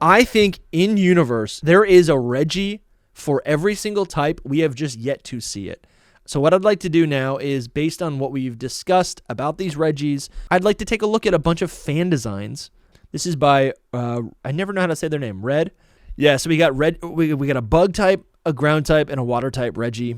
I think in universe, there is a Regi for every single type. We have just yet to see it. So what I'd like to do now is, based on what we've discussed about these Regis, I'd like to take a look at a bunch of fan designs. This is by, I never know how to say their name, Red? Yeah, so we got we got a bug type, a ground type, and a water type Regi.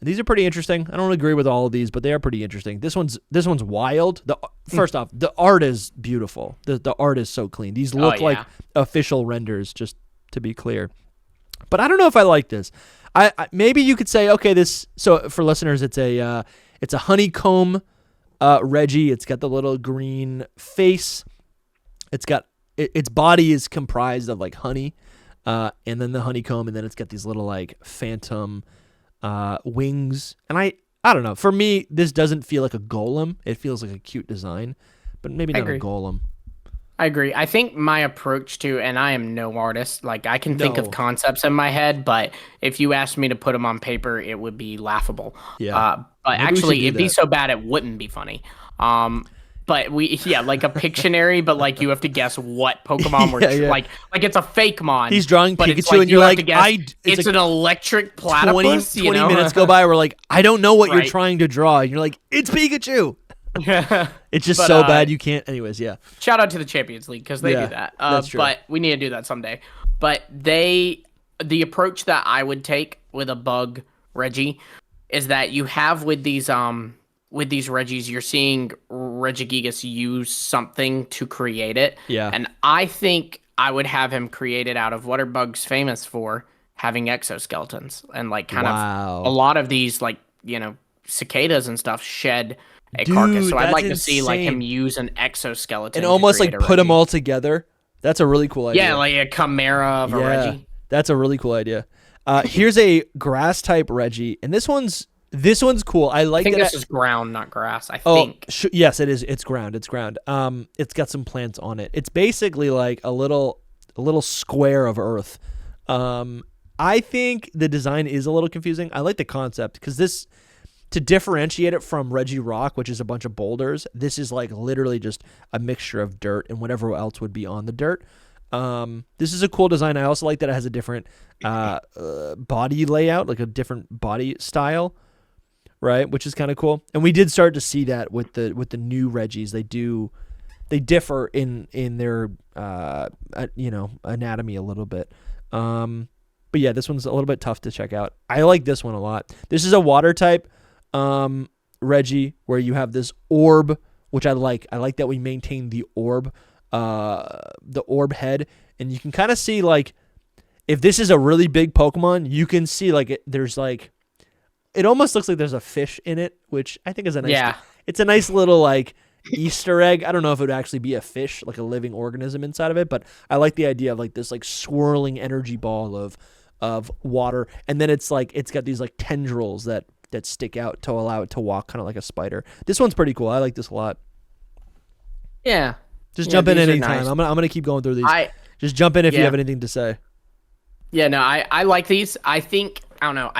These are pretty interesting. I don't agree with all of these, but they are pretty interesting. This one's wild. First off, the art is beautiful. The art is so clean. These look like official renders, just to be clear. But I don't know if I like this. I maybe you could say, okay, this. So for listeners, it's a honeycomb Regi. It's got the little green face. It's got its body is comprised of like honey. And then the honeycomb, and then it's got these little like phantom wings. And I don't know. For me, this doesn't feel like a golem. It feels like a cute design, but maybe not a golem. I agree. I think my approach to, and I am no artist, like I can think of concepts in my head, but if you asked me to put them on paper, it would be laughable. Yeah. But maybe actually, it'd be so bad it wouldn't be funny. But like a Pictionary, but like you have to guess what Pokemon we're like it's a fake mon. He's drawing Pikachu, and you're like, it's an electric platypus. 20 minutes go by, we're like, I don't know what you're trying to draw, and you're like, it's Pikachu. It's just so bad you can't. Anyways, yeah. Shout out to the Champions League because they do that. That's true. But we need to do that someday. But the approach that I would take with a bug Regi is that you have with these Regis, you're seeing Regigigas use something to create it. Yeah. And I think I would have him create it out of what are bugs famous for? Having exoskeletons. And like kind of a lot of these like, cicadas and stuff shed a carcass. So I'd like to see like him use an exoskeleton and almost like put them all together. That's a really cool idea. Yeah, like a chimera of a Regi. That's a really cool idea. Here's a grass type Regi, and this one's cool. I think this is ground, not grass. I think. Yes, it is. It's ground. It's ground. It's got some plants on it. It's basically like a little square of earth. I think the design is a little confusing. I like the concept because this, to differentiate it from Regi Rock, which is a bunch of boulders, this is like literally just a mixture of dirt and whatever else would be on the dirt. This is a cool design. I also like that it has a different body layout, like a different body style. Right, which is kind of cool, and we did start to see that with the new Regis. They differ in their anatomy a little bit. But yeah, this one's a little bit tough to check out. I like this one a lot. This is a water type Regi where you have this orb, which I like. I like that we maintain the orb head, and you can kind of see like if this is a really big Pokemon, you can see like there's like. It almost looks like there's a fish in it, which I think is a nice. Yeah. It's a nice little like Easter egg. I don't know if it would actually be a fish, like a living organism inside of it, but I like the idea of like this like swirling energy ball of water, and then it's like it's got these like tendrils that stick out to allow it to walk, kind of like a spider. This one's pretty cool. I like this a lot. Yeah. Just jump in anytime. Nice. I'm gonna keep going through these. Just jump in if you have anything to say. Yeah. No, I like these. I think I don't know.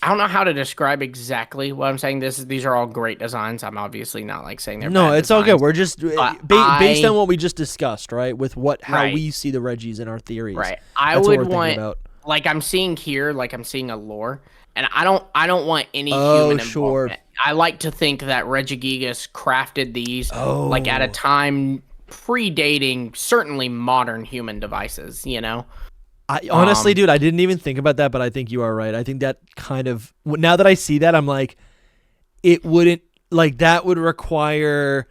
I don't know how to describe exactly what I'm saying. These are all great designs. I'm obviously not like saying they're bad it's designs, all good. We're just based on what we just discussed, right? With how we see the Regis in our theories. Right. I would want like I'm seeing here, like I'm seeing a lore, and I don't want any human involvement. I like to think that Regigigas crafted these like at a time predating certainly modern human devices. Honestly, dude, I didn't even think about that, but I think you are right. I think that kind of, now that I see that, I'm like, it wouldn't, like, that would require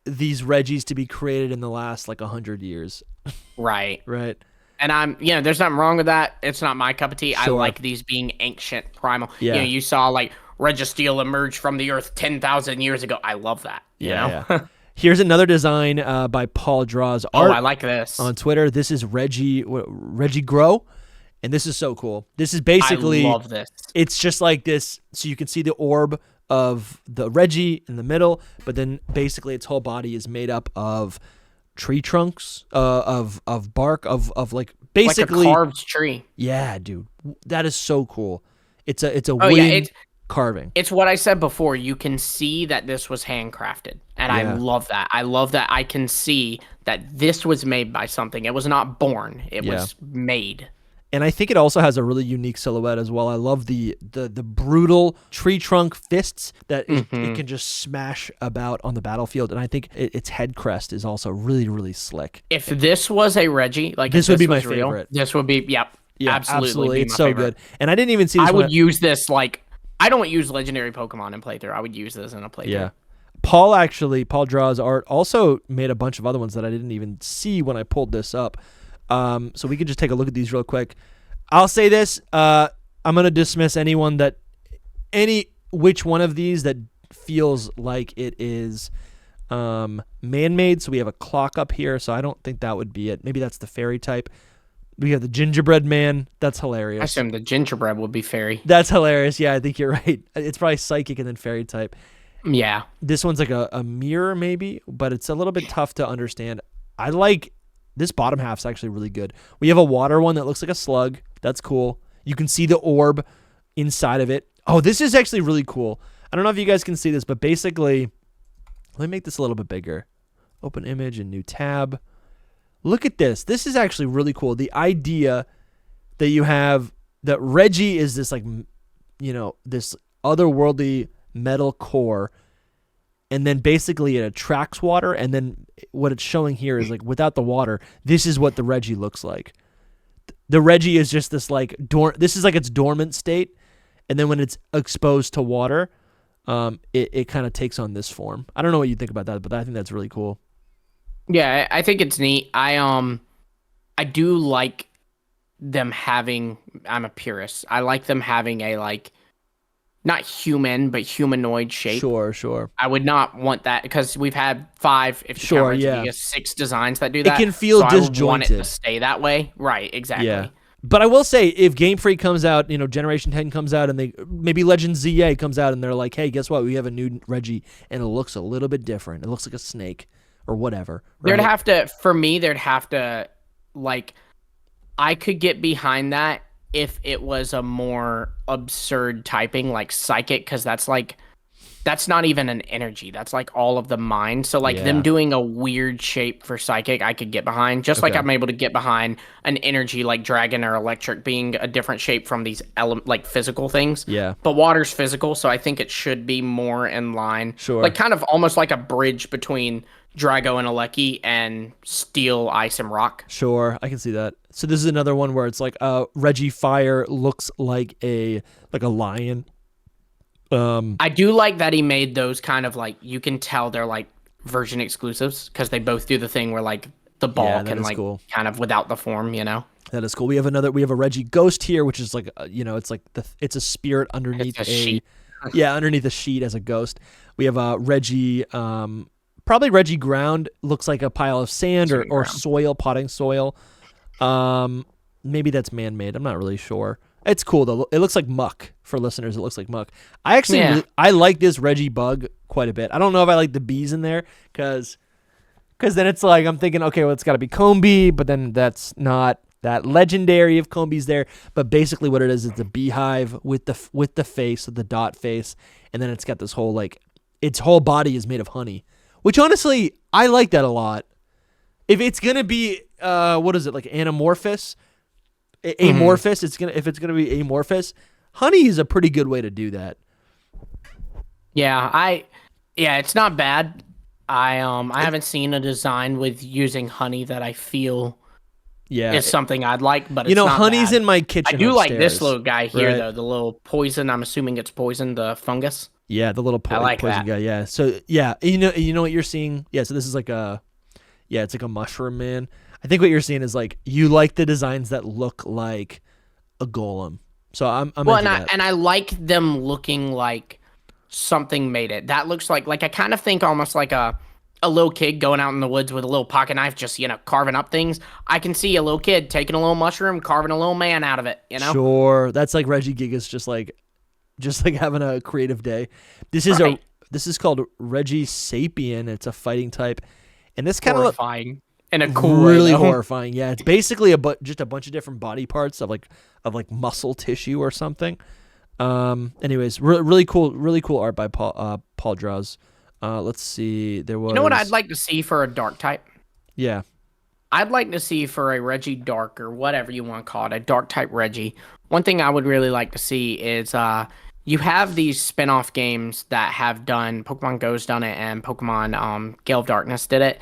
these Regis to be created in the last, like, 100 years. Right. Right. And there's nothing wrong with that. It's not my cup of tea. Sure. I like these being ancient, primal. Yeah. You saw, like, Registeel emerge from the earth 10,000 years ago. I love that. Yeah. Here's another design by Paul Draws Art. Oh, I like this. On Twitter. This is Regi Grow, and this is so cool. This is basically... I love this. It's just like this, so you can see the orb of the Regi in the middle, but then basically its whole body is made up of tree trunks, of bark, of like basically... Like a carved tree. Yeah, dude. That is so cool. It's a wooden... carving. It's what I said before. You can see that this was handcrafted, and I love that. I love that I can see that this was made by something. It was not born. It was made. And I think it also has a really unique silhouette as well. I love the brutal tree trunk fists that it can just smash about on the battlefield. And I think its head crest is also really, really slick. If this was a Regi, like this would be my favorite. This would be, yeah, absolutely. It's so favorite. good. And I didn't even see this. I would use this like, I don't use legendary Pokemon in playthrough. I would use this in a playthrough. Yeah. Paul Draws Art also made a bunch of other ones that I didn't even see when I pulled this up. So we could just take a look at these real quick. I'll say this. I'm going to dismiss which one of these that feels like it is man-made. So we have a clock up here. So I don't think that would be it. Maybe that's the fairy type. We have the gingerbread man. That's hilarious. I assume the gingerbread would be fairy. That's hilarious. Yeah, I think you're right. It's probably psychic and then fairy type. Yeah. This one's like a mirror maybe, but it's a little bit tough to understand. I like this bottom half's actually really good. We have a water one that looks like a slug. That's cool. You can see the orb inside of it. Oh, this is actually really cool. I don't know if you guys can see this, but basically, let me make this a little bit bigger. Open image and new tab. Look at this. This is actually really cool. The idea that you have that Regi is this like, this otherworldly metal core, and then basically it attracts water, and then what it's showing here is like without the water, this is what the Regi looks like. The Regi is just this like this is like its dormant state, and then when it's exposed to water, it kind of takes on this form. I don't know what you think about that, but I think that's really cool. Yeah, I think it's neat. I do like them having. I'm a purist. I like them having a like, not human but humanoid shape. Sure. I would not want that because we've had 5, if you count Regi, 6 designs that do that. It can feel disjointed. I want it to stay that way. Right. Exactly. Yeah. But I will say, if Game Freak comes out, Generation 10 comes out, and maybe Legend ZA comes out, and they're like, hey, guess what? We have a new Regi, and it looks a little bit different. It looks like a snake or whatever. Right? There'd have to, like, I could get behind that if it was a more absurd typing, like Psychic, because that's not even an energy. That's like all of the mind. So like them doing a weird shape for Psychic, I could get behind. Just like I'm able to get behind an energy like Dragon or Electric being a different shape from these like physical things. Yeah. But water's physical, so I think it should be more in line. Sure. Like kind of almost like a bridge between Drago and Aleki and Steel, Ice, and Rock. Sure, I can see that. So this is another one where it's like Regi Fire looks like a lion. I do like that he made those kind of like, you can tell they're like version exclusives because they both do the thing where like the ball can like kind of without the form, That is cool. We have a Regi Ghost here, which is like it's like it's a spirit underneath a sheet. Underneath a sheet as a ghost. We have a Regi probably Regi Ground, looks like a pile of sand or soil, potting soil. Maybe that's man-made. I'm not really sure. It's cool though. It looks like muck for listeners. It looks like muck. I actually I like this Regi bug quite a bit. I don't know if I like the bees in there because then it's like I'm thinking, okay, well it's got to be Combi, but then that's not that legendary if Combi's there. But basically what it is, it's a beehive with the face, with the dot face, and then it's got this whole like its whole body is made of honey, which honestly I like that a lot. If it's gonna be what is it, like anamorphous? Amorphous. If it's gonna be amorphous, honey is a pretty good way to do that. Yeah, it's not bad. I haven't seen a design with using honey that I feel is something I'd like, but it's not honey's bad. in my kitchen. I do upstairs, like this little guy here though, the little poison. I'm assuming it's poison, the fungus. Yeah, the little poison guy. Yeah. So yeah, you know what you're seeing. Yeah. So this is like it's like a mushroom man. I think what you're seeing is like you like the designs that look like a golem. So I'm into that. And I like them looking like something made it. That looks like I kind of think almost like a little kid going out in the woods with a little pocket knife, just carving up things. I can see a little kid taking a little mushroom, carving a little man out of it. Sure, that's like Regi Gigas, just like having a creative day. This is called Regi Sapien. It's a fighting type, and this kind of horrifying. In a cool really way, horrifying. Yeah, it's basically just a bunch of different body parts of like muscle tissue or something. Anyways, really cool art by Paul Draws. Let's see. There was. You know what I'd like to see for a dark type? Yeah. I'd like to see for a Regi Dark or whatever you want to call it, a dark type Regi. One thing I would really like to see is you have these spin-off games that have done, Pokemon Go's done it, and Pokemon Gale of Darkness did it,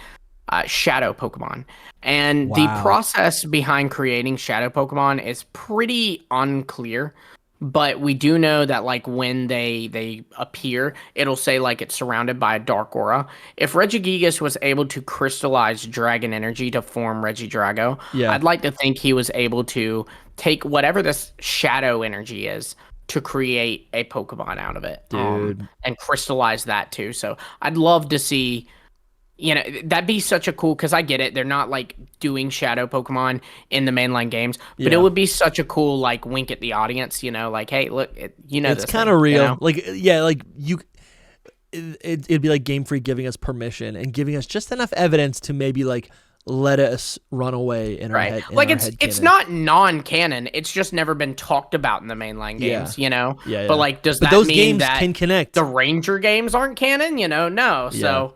Shadow Pokemon. And the process behind creating Shadow Pokemon is pretty unclear. But we do know that like when they appear, it'll say like it's surrounded by a dark aura. If Regigigas was able to crystallize dragon energy to form Regidrago, I'd like to think he was able to take whatever this shadow energy is to create a Pokemon out of it, and crystallize that too. So I'd love to see. You know, that'd be such a cool, because I get it. They're not like doing shadow Pokemon in the mainline games, but it would be such a cool like wink at the audience, you know, like, hey, look, it's kind of real. You know? Like, yeah, like it'd be like Game Freak giving us permission and giving us just enough evidence to maybe like let us run away in our head. Like it's not non-canon. It's just never been talked about in the mainline games, you know? Yeah. But like, does that those mean games that can connect? The Ranger games aren't canon, you know? No. So.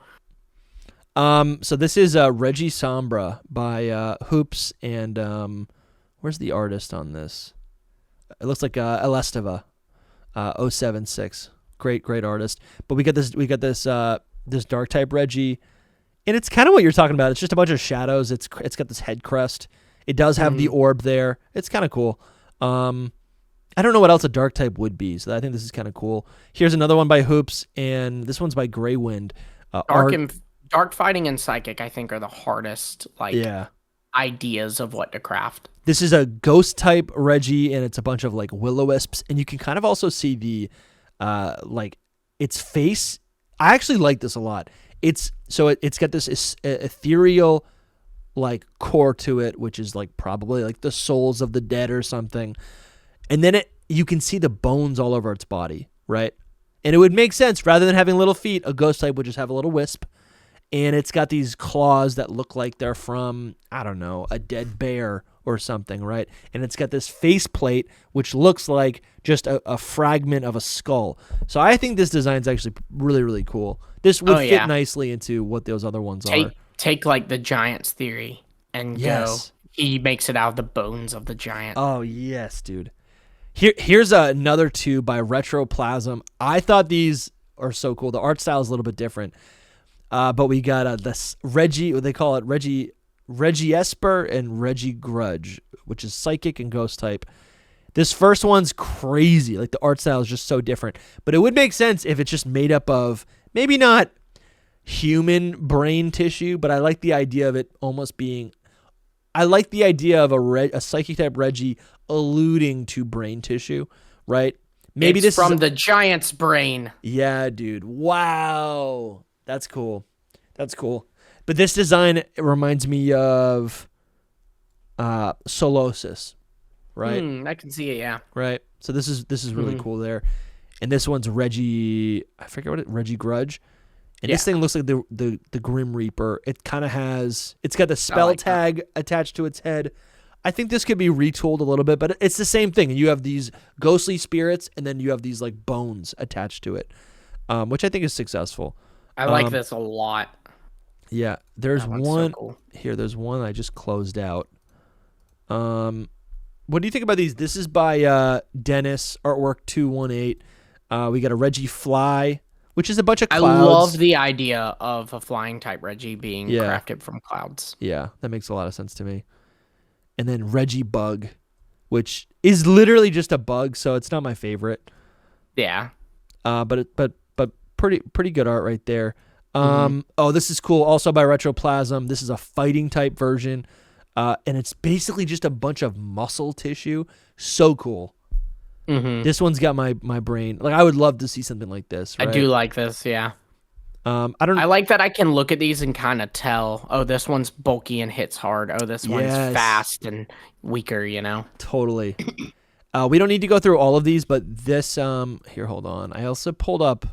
So this is Regi Sombra by Hoops, and where's the artist on this? It looks like Elesteva, 076. Great artist. But we got this dark type Regi, and it's kind of what you're talking about. It's just a bunch of shadows. It's got this head crest. It does have the orb there. It's kind of cool. I don't know what else a dark type would be, so I think this is kind of cool. Here's another one by Hoops, and this one's by Greywind. Dark fighting and psychic, I think, are the hardest ideas of what to craft. This is a ghost type Regi, and it's a bunch of like will-o-wisps, and you can kind of also see the like its face. I actually like this a lot. It's got this ethereal like core to it, which is like probably like the souls of the dead or something, and then you can see the bones all over its body, right? And it would make sense, rather than having little feet, a ghost type would just have a little wisp. And it's got these claws that look like they're from, I don't know, a dead bear or something, right? And it's got this faceplate, which looks like just a fragment of a skull. So I think this design's actually really, really cool. This would fit nicely into what those other ones are. Take like the Giants theory and go. He makes it out of the bones of the giant. Oh, yes, dude. Here's another two by Retroplasm. I thought these are so cool. The art style is a little bit different. But we got this Regi, what they call it, Regiesper and Regigrudge, which is psychic and ghost type. This first one's crazy. Like, the art style is just so different. But it would make sense if it's just made up of maybe not human brain tissue, but I like the idea of it almost being... I like the idea of a psychic type Regi alluding to brain tissue, right? Maybe it's this from the giant's brain. Yeah, dude. Wow. That's cool. But this design reminds me of Solosis, right? I can see it, yeah. Right. So this is really cool there. And this one's Regi, I forget what Regigrudge. And this thing looks like the Grim Reaper. It kind of it's got the spell tag attached to its head. I think this could be retooled a little bit, but it's the same thing. You have these ghostly spirits, and then you have these like bones attached to it, which I think is successful. I like this a lot. Yeah, there's one so cool. Here. There's one I just closed out. What do you think about these? This is by Dennis, artwork 218. We got a Regi Fly, which is a bunch of clouds. I love the idea of a flying type Regi being crafted from clouds. Yeah, that makes a lot of sense to me. And then Regi Bug, which is literally just a bug, so it's not my favorite. Yeah. But pretty good art right there. Oh, this is cool. Also by Retroplasm. This is a fighting type version. And it's basically just a bunch of muscle tissue. So cool. This one's got my brain. Like, I would love to see something like this. Right? I do like this, yeah. I like that I can look at these and kind of tell, oh, this one's bulky and hits hard. Oh, this one's fast and weaker, you know? Totally. We don't need to go through all of these, but this, here, hold on. I also pulled up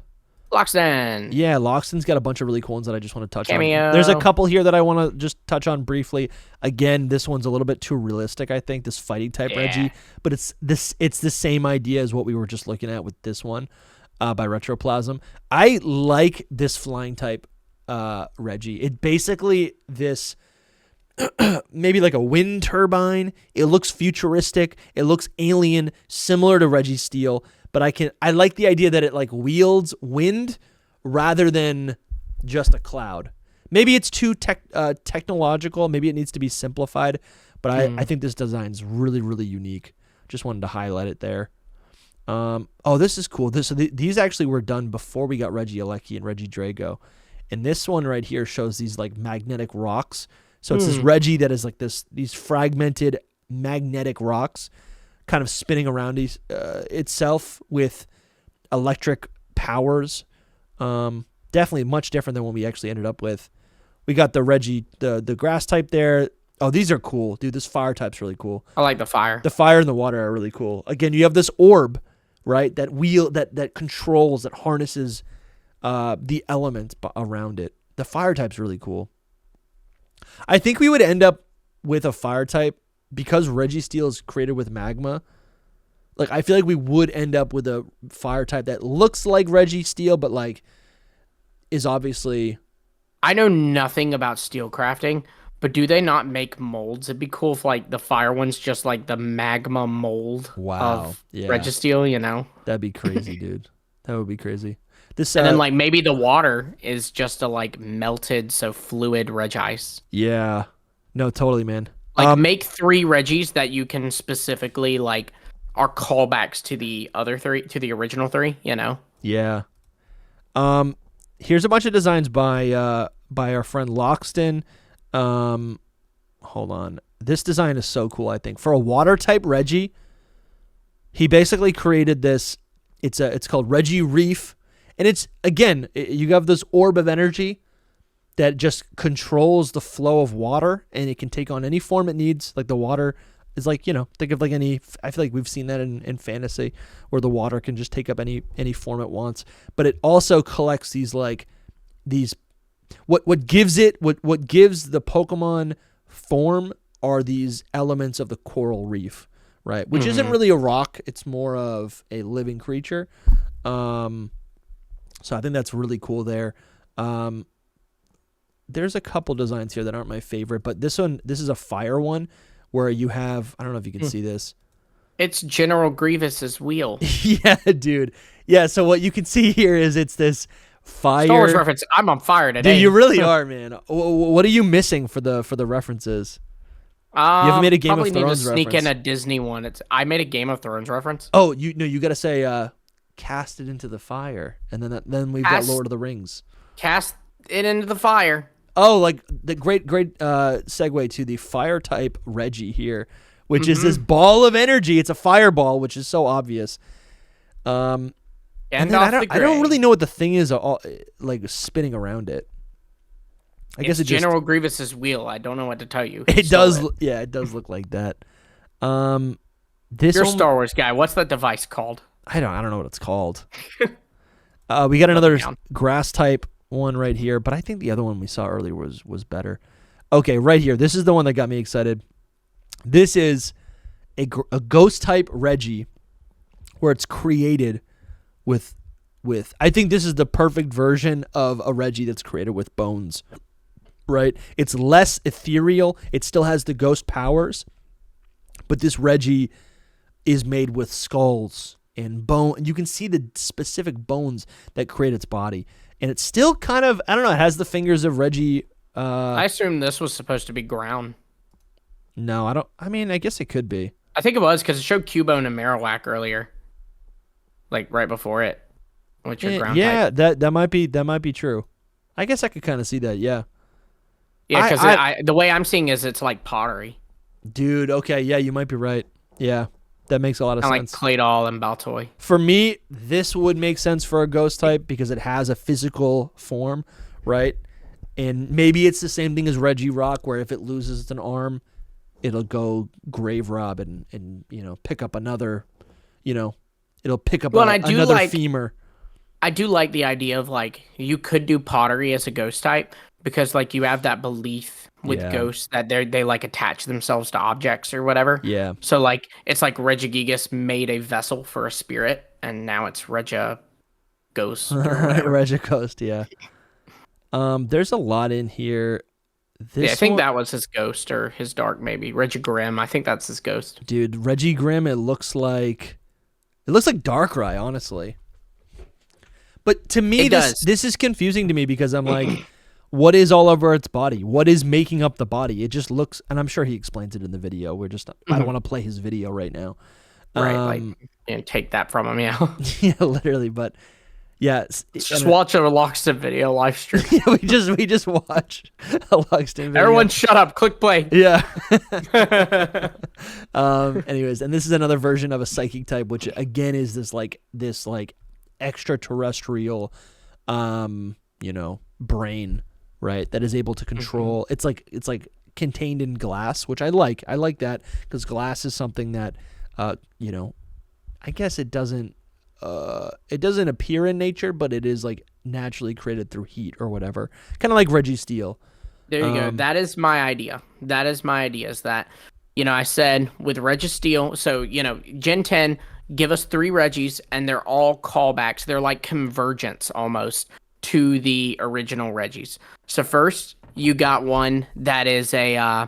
Loxton. Yeah, Loxton's got a bunch of really cool ones that I just want to touch Cameo. on. There's a couple here that I want to just touch on briefly. Again, this one's a little bit too realistic, I think, this fighting type Regi, but it's the same idea as what we were just looking at with this one by Retroplasm. I like this flying type Regi. It basically this maybe like a wind turbine. It looks futuristic. It looks alien, similar to Registeel. But I like the idea that it like wields wind rather than just a cloud. Maybe it's too technological. Maybe it needs to be simplified. But I think this design's really, really unique. Just wanted to highlight it there. This is cool. These actually were done before we got Regieleki and Regidrago. And this one right here shows these like magnetic rocks. So it's this Regi that is like these fragmented magnetic rocks kind of spinning around itself with electric powers. Definitely much different than what we actually ended up with. We got the Regi, the grass type there. Oh, these are cool. Dude, this fire type's really cool. I like the fire. The fire and the water are really cool. Again, you have this orb, right? That that controls, that harnesses the elements around it. The fire type's really cool. I think we would end up with a fire type because Registeel is created with magma. Like, I feel like we would end up with a fire type that looks like Registeel, but like is obviously. I know nothing about steel crafting, but do they not make molds? It'd be cool if like the fire one's just like the magma mold of Registeel, you know? That'd be crazy, dude. That would be crazy. And then like maybe the water is just a like melted, so fluid Regice. Yeah. No, totally, man. Like make 3 Regis that you can specifically like are callbacks to the other 3, to the original 3, you know? Yeah. Here's a bunch of designs by our friend Loxton. Hold on. This design is so cool, I think. For a water type Regi, he basically created this. It's called Regi Reef. And it's, again, you have this orb of energy that just controls the flow of water, and it can take on any form it needs. Like the water is like, think of like I feel like we've seen that in fantasy where the water can just take up any form it wants. But it also collects what gives the Pokemon form are these elements of the coral reef, right? Which isn't really a rock. It's more of a living creature. So I think that's really cool there. There's a couple designs here that aren't my favorite, but this is a fire one where you have, I don't know if you can see this. It's General Grievous's wheel. Yeah, dude. Yeah, so what you can see here is it's this fire. Star Wars reference. I'm on fire today. Dude, you really are, man. What are you missing for the references? You haven't made a Game of Thrones reference. Probably need to sneak in a Disney one. I made a Game of Thrones reference. Oh, you got to say cast it into the fire, and then we've got Lord of the Rings. Cast it into the fire. Oh, like the great segue to the fire type Regi here, which is this ball of energy. It's a fireball, which is so obvious. And then I don't really know what the thing is, like spinning around it. I guess it's General Grievous's wheel. I don't know what to tell you. It does. Yeah, it does look like that. You're a Star Wars guy. What's that device called? I don't know what it's called. We got another grass type one right here, but I think the other one we saw earlier was better. Okay, right here. This is the one that got me excited. This is a ghost type Regi where it's created with I think this is the perfect version of a Regi that's created with bones. Right? It's less ethereal. It still has the ghost powers, but this Regi is made with skulls and bone. You can see the specific bones that create its body. And it's still kind of, I don't know, it has the fingers of Regi. I assume this was supposed to be ground. No, I guess it could be. I think it was because it showed Cubone and Marowak earlier. Like right before it. Which are ground type. that might be true. I guess I could kind of see that, yeah. Yeah, because the way I'm seeing is it's like pottery. Dude, okay, yeah, you might be right. Yeah. That makes a lot of sense. Like Claydol and Baltoy. For me, this would make sense for a ghost type because it has a physical form, right? And maybe it's the same thing as Regirock, where if it loses an arm, it'll go grave rob and pick up another, it'll pick up another femur. I do like the idea of like you could do pottery as a ghost type because like you have that belief with ghosts that they like attach themselves to objects or whatever. Yeah. So like it's like Regigigas made a vessel for a spirit, and now it's Regia Ghost or whatever. Regia Ghost, yeah. There's a lot in here. I think that was his ghost or his dark maybe. Regigrim, I think that's his ghost. Dude, Regigrim, it looks like Darkrai, honestly. But to me, this is confusing to me because I'm like, what is all over its body? What is making up the body? It just looks, and I'm sure he explains it in the video. I don't want to play his video right now. Right, take that from him, yeah. Yeah, literally, but yeah. Just watch a Lockstin video live stream. Yeah, we just watch a Lockstin video. Everyone shut up, click play. Yeah. Anyways, and this is another version of a psychic type, which again is this extraterrestrial brain, right, that is able to control. It's like contained in glass, which I like that because glass is something that I guess it doesn't appear in nature, but it is like naturally created through heat or whatever, kind of like Registeel. There you go. That is my idea. Is that I said with Registeel, so Gen 10 give us 3 Regis, and they're all callbacks. They're like convergence almost to the original Regis. So first, you got one that is a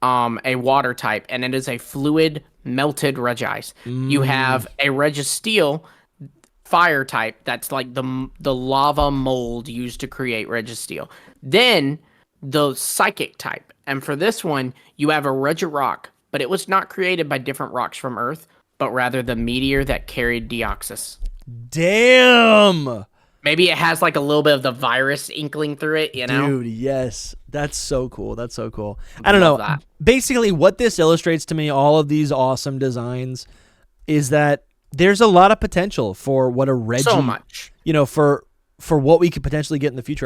water type, and it is a fluid melted Regis. You have a Registeel fire type that's like the lava mold used to create Registeel. Then the psychic type, and for this one, you have a Regirock, but it was not created by different rocks from Earth, but rather the meteor that carried Deoxys. Damn! Maybe it has like a little bit of the virus inkling through it, Dude, yes. That's so cool. I don't know. That. Basically, what this illustrates to me, all of these awesome designs, is that there's a lot of potential for what a Regi... So much. For what we could potentially get in the future.